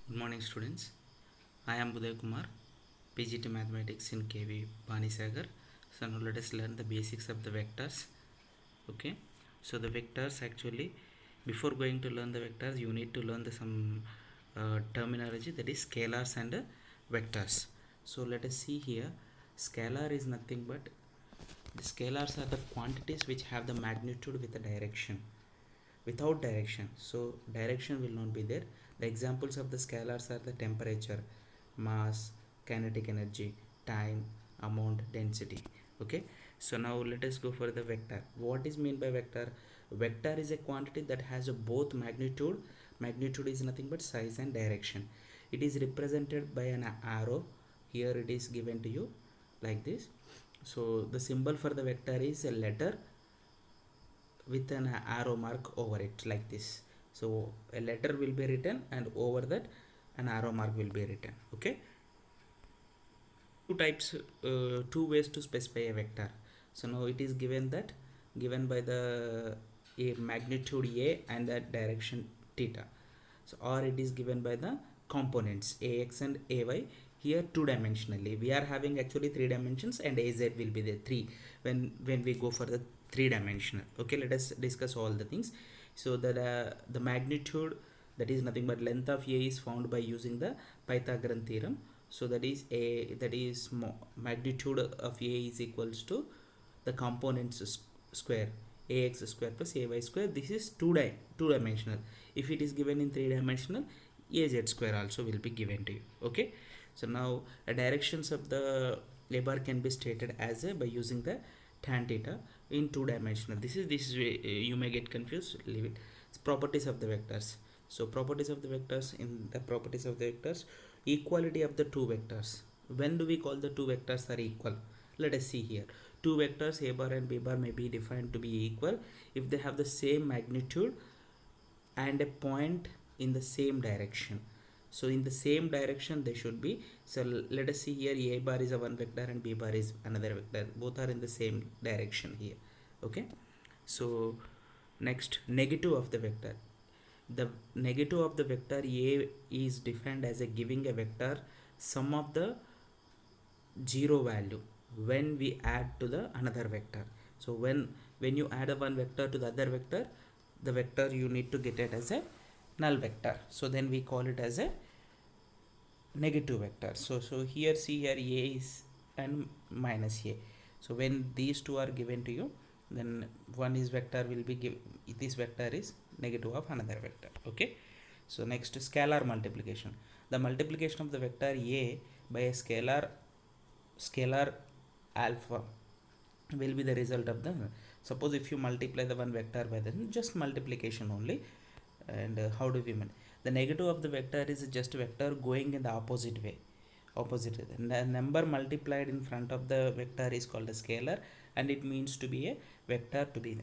Good morning, students. I am Uday Kumar, PGT Mathematics in KV Banisagar. So now let us learn the basics of the vectors. Okay. So the vectors actually, before going to learn the vectors, you need to learn some terminology, that is scalars and vectors. So let us see here. Scalar is nothing but the scalars are the quantities which have the magnitude with a direction. Without direction, so direction will not be there. The examples of the scalars are the temperature, mass, kinetic energy, time, amount, density. Okay, so now let us go for the vector. What is mean by vector? Vector is a quantity that has a both magnitude is nothing but size and direction. It is represented by an arrow. Here it is given to you like this. So the symbol for the vector is a letter with an arrow mark over it like this. So a letter will be written and over that an arrow mark will be written. Okay, two ways to specify a vector. So now it is given by the a magnitude a and the direction theta. So or it is given by the components ax and ay. Here two dimensionally we are having actually three dimensions, and az will be the three when we go for the three dimensional. Okay, let us discuss all the things. So that the magnitude, that is nothing but length of a, is found by using the Pythagorean theorem. So that is magnitude of a is equals to the components square, ax square plus ay square. This is two dimensional. If it is given in three dimensional, az square also will be given to you. Okay, so now the directions of the a bar can be stated as a by using the tan theta in two dimensional. This is you may get confused, leave it. It's properties of the vectors. So properties of the vectors, in the properties of the vectors, equality of the two vectors. When do we call the two vectors are equal? Let us see here. Two vectors a bar and b bar may be defined to be equal if they have the same magnitude and a point in the same direction. So in the same direction they should be. So let us see here, a bar is a one vector and b bar is another vector. Both are in the same direction here. Okay, so next, negative of the vector. The negative of the vector a is defined as a giving a vector sum of the zero value when we add to the another vector. So when you add a one vector to the other vector, the vector you need to get it as a null vector. So then we call it as a negative vector. So here see here a is and minus a. So when these two are given to you, then one is vector will be give, this vector is negative of another vector. Okay, so next, scalar multiplication. The multiplication of the vector a by a scalar alpha will be the result of the, suppose if you multiply the one vector by the just multiplication only. And how do we mean? The negative of the vector is just vector going in the opposite way. And the number multiplied in front of the vector is called a scalar, and it means to be a vector to be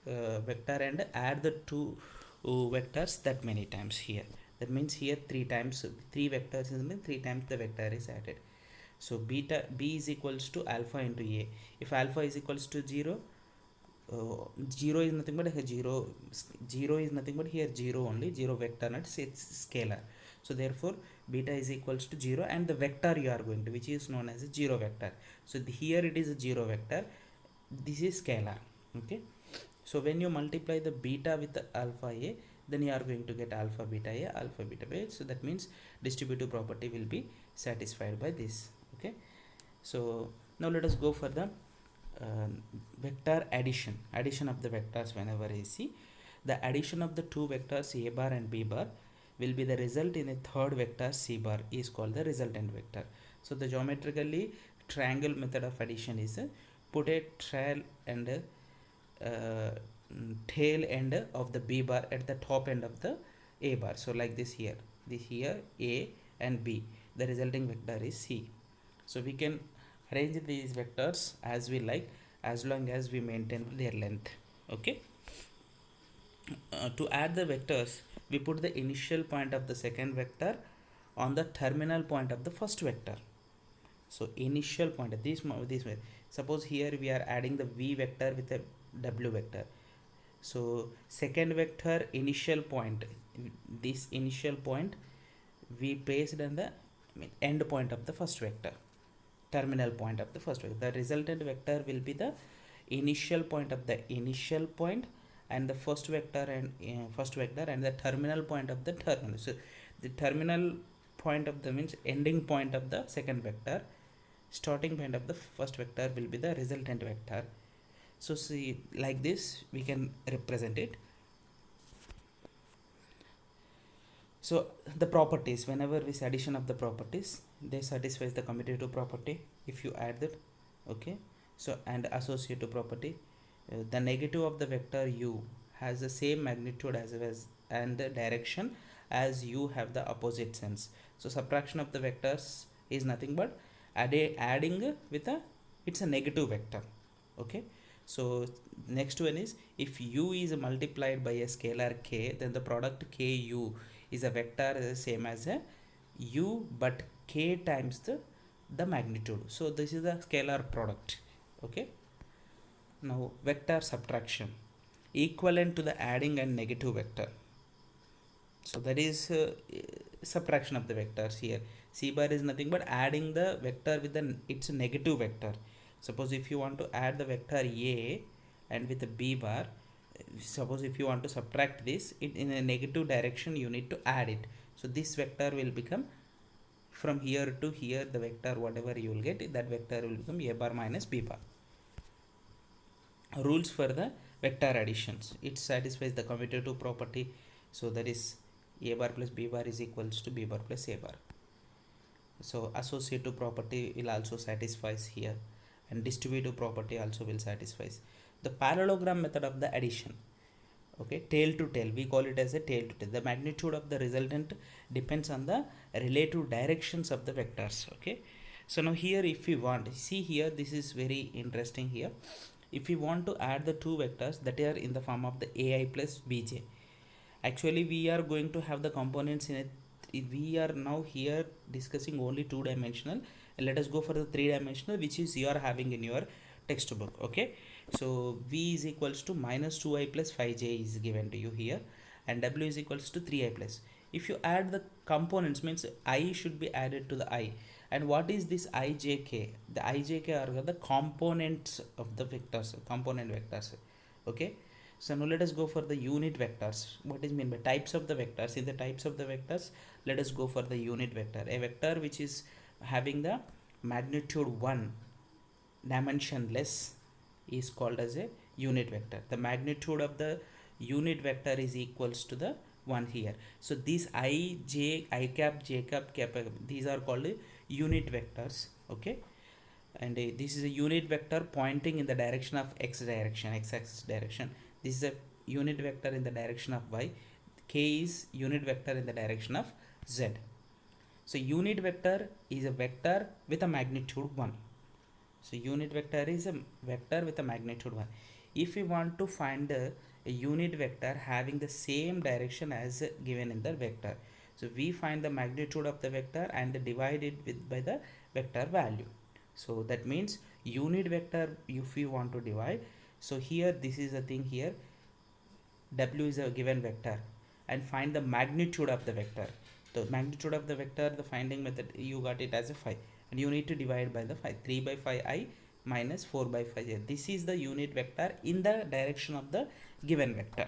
vector, and add the two vectors that many times here. That means here three times, three vectors is mean three times the vector is added. So beta b is equals to alpha into a. If alpha is equals to 0, 0 is nothing but a 0 is nothing but here 0 only, 0 vector, not it's scalar. So therefore beta is equals to 0, and the vector you are going to, which is known as a 0 vector. So here it is a 0 vector, this is scalar. Okay, so when you multiply the beta with the alpha a, then you are going to get alpha beta a, alpha beta b. So that means distributive property will be satisfied by this. Okay, so now let us go for the vector addition of the vectors. Whenever I see the addition of the two vectors a bar and b bar will be the result in a third vector c bar is called the resultant vector. So the geometrically triangle method of addition is put a trail and tail end of the b bar at the top end of the a bar. So like this here, a and b, the resulting vector is c. So we can arrange these vectors as we like, as long as we maintain their length. Okay, to add the vectors, we put the initial point of the second vector on the terminal point of the first vector. So initial point this way. Suppose here we are adding the v vector with a w vector. So second vector initial point, this initial point we placed on the end point of the first vector, terminal point of the first vector. The resultant vector will be the initial point of the initial point, and the first vector and the terminal point of the terminal. So the terminal point of the means ending point of the second vector, starting point of the first vector will be the resultant vector. So see, like this we can represent it. So the properties, whenever we addition of the properties, they satisfies the commutative property if you add that. Okay, so and associative property, the negative of the vector u has the same magnitude as well as and the direction as u have the opposite sense. So subtraction of the vectors is nothing but adding with a, it's a negative vector. Okay, so next one is, if u is multiplied by a scalar k, then the product ku is a vector same as a u but k times the magnitude. So this is a scalar product. Okay, now vector subtraction equivalent to the adding and negative vector. So that is subtraction of the vectors here. C bar is nothing but adding the vector with the its negative vector. Suppose if you want to add the vector a and with the b bar, suppose if you want to subtract this in a negative direction, you need to add it. So this vector will become, from here to here, the vector whatever you will get, that vector will become a bar minus b bar. Rules for the vector additions, it satisfies the commutative property. So that is a bar plus b bar is equals to b bar plus a bar. So associative property will also satisfies here, and distributive property also will satisfies. The parallelogram method of the addition, okay, tail to tail, we call it as a tail to tail. The magnitude of the resultant depends on the relative directions of the vectors. Okay, so now here if we want, see here, this is very interesting here. If we want to add the two vectors that are in the form of the ai plus bj, actually we are going to have the components in it. We are now here discussing only two dimensional. Let us go for the three dimensional, which is you are having in your textbook. Okay, so v is equals to minus 2i plus 5j is given to you here, and w is equals to 3i plus. If you add the components, means I should be added to the I. And what is this ijk? The ijk are the components of the vectors, component vectors. Okay, so now let us go for the unit vectors. What is mean by types of the vectors? In the types of the vectors, let us go for the unit vector. A vector which is having the magnitude 1 dimensionless is called as a unit vector. The magnitude of the unit vector is equals to the 1 here. So these I, j, I cap, j cap, cap, these are called unit vectors. Okay, and this is a unit vector pointing in the direction of x direction, x axis direction. This is a unit vector in the direction of y. K is unit vector in the direction of z. So unit vector is a vector with a magnitude 1. So unit vector is a vector with a magnitude 1. If we want to find a unit vector having the same direction as given in the vector, so we find the magnitude of the vector and divide it with by the vector value. So that means unit vector, if we want to divide, so here this is a thing here, w is a given vector, and find the magnitude of the vector. The magnitude of the vector, the finding method, you got it as a 5, and you need to divide by the 5. 3 by 5i minus 4 by 5j. This is the unit vector in the direction of the given vector.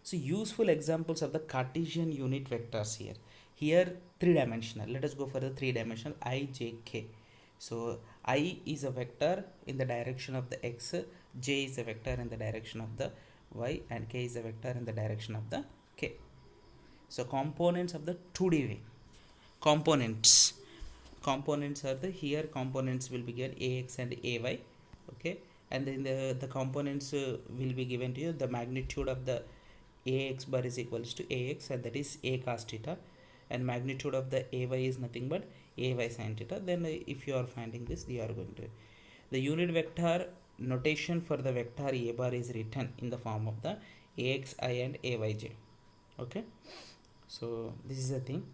So useful examples of the Cartesian unit vectors here. Here 3-dimensional. Let us go for the 3-dimensional I, j, k. So I is a vector in the direction of the x, j is a vector in the direction of the y, and k is a vector in the direction of the k. So components of the 2D way. Components are the, here components will be given ax and ay. Okay, and then the components will be given to you. The magnitude of the ax bar is equals to ax, and that is a cos theta, and magnitude of the ay is nothing but ay sin theta. Then if you are finding this, you are going to, the unit vector notation for the vector a bar is written in the form of the axi and ayj. Okay, so this is the thing.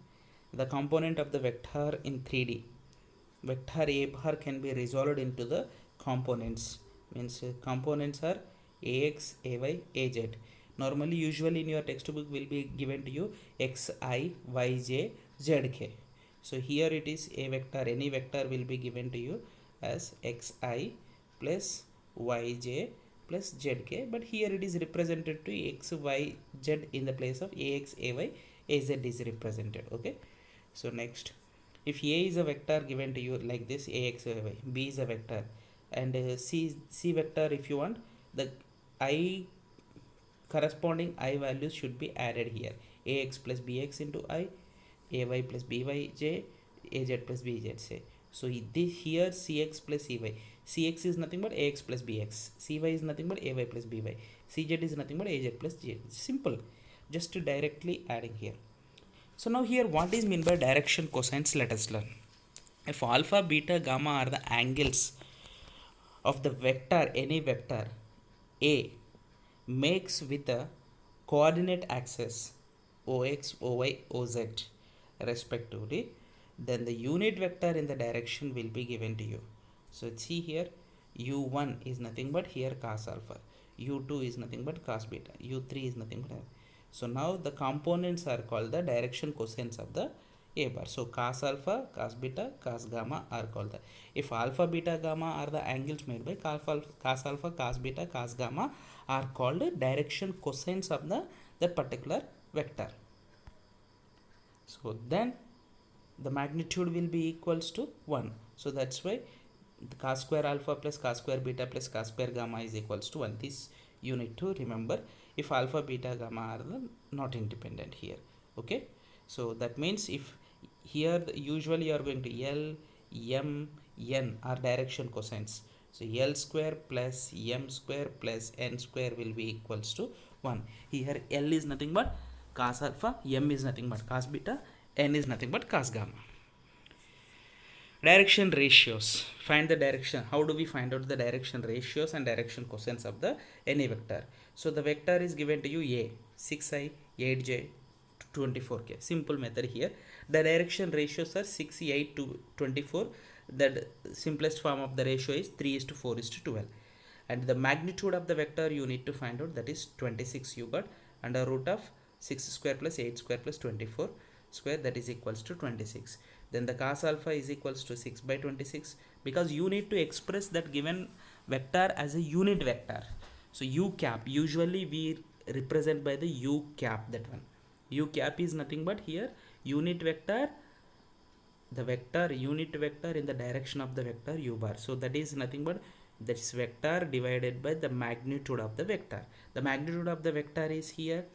The component of the vector in 3D, vector a bar can be resolved into the components. Means components are ax, ay, az. Normally, usually in your textbook will be given to you xi, yj, zk. So here it is a vector, any vector will be given to you as xi plus yj plus zk, but here it is represented to x, y, z in the place of ax, ay, az is represented. Okay, so next, if a is a vector given to you like this, ax, ay, b is a vector, and c vector, if you want, the I corresponding I values should be added here. Ax plus bx into I, ay plus byj, az plus bz say. So this here cx plus cy. Cx is nothing but ax plus bx. Cy is nothing but ay plus by. Cz is nothing but az plus z. Simple. Just to directly adding here. So now here what is meant by direction cosines, let us learn. If alpha, beta, gamma are the angles of the vector, any vector A makes with a coordinate axis ox, oy, oz respectively, then the unit vector in the direction will be given to you. So see here, u1 is nothing but here cos alpha, u2 is nothing but cos beta, u3 is nothing but. So now the components are called the direction cosines of the A bar. So cos alpha, cos beta, cos gamma are called the. If alpha, beta, gamma are the angles made by cos alpha, cos beta, cos gamma are called direction cosines of the particular vector. So then the magnitude will be equals to 1. So that's why the cos square alpha plus cos square beta plus cos square gamma is equals to 1. This you need to remember if alpha, beta, gamma are not independent here. Okay, so that means if here usually you are going to L, M, N are direction cosines. So L square plus M square plus N square will be equals to 1. Here L is nothing but cos alpha, M is nothing but cos beta, N is nothing but cos gamma. Direction ratios. Find the direction. How do we find out the direction ratios and direction cosines of the any vector? So the vector is given to you A, 6i, 8j, 24k. Simple method here. The direction ratios are 6, 8 to 24. The simplest form of the ratio is 3:4:12. And the magnitude of the vector you need to find out, that is 26 you got, under root of 6 square plus 8 square plus 24 square, that is equals to 26. Then the cos alpha is equals to 6 by 26, because you need to express that given vector as a unit vector. So u cap, usually we represent by the u cap, that one. U cap is nothing but here unit vector, the vector unit vector in the direction of the vector u bar. So that is nothing but this vector divided by the magnitude of the vector. The magnitude of the vector is here,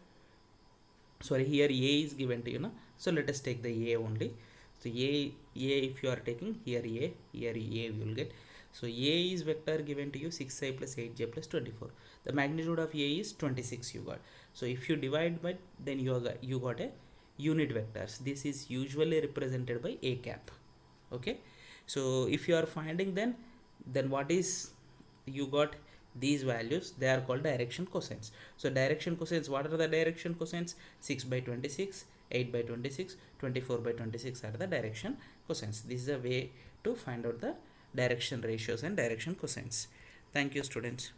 sorry, here a is given to you know. So let us take the a only. So a if you are taking here a you will get. So a is vector given to you 6i plus 8j plus 24. The magnitude of a is 26 you got. So if you divide by, then you got a unit vectors. This is usually represented by a cap. Okay, so if you are finding, then what is you got these values, they are called direction cosines. So direction cosines, what are the direction cosines? 6 by 26, 8 by 26, 24 by 26 are the direction cosines. This is a way to find out the direction ratios and direction cosines. Thank you, students.